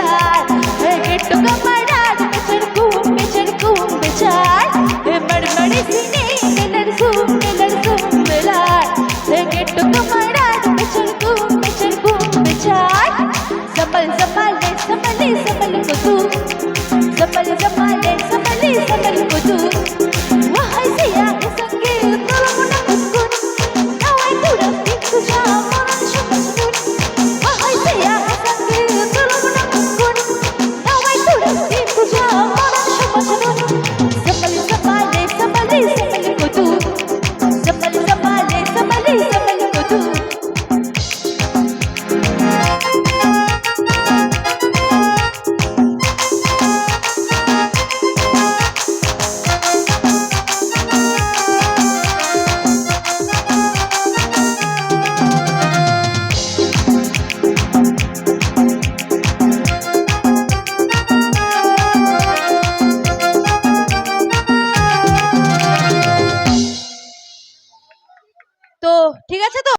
बेचार गिट्टू का मराद बेचर कुम बेचार मड़मड़ी सीने लड़सूम बेलार गिट्टू का मराद बेचर कुम बेचार संभल को तू संभल को तू wahai siang sanggil tolong menangkutku nawai tudah pintu jamuran syukur wahai siang sanggil tolong menangkutku nawai tudah pintu jamuran syukur sembali ko tu sembali ko tu তো ঠিক আছে তো।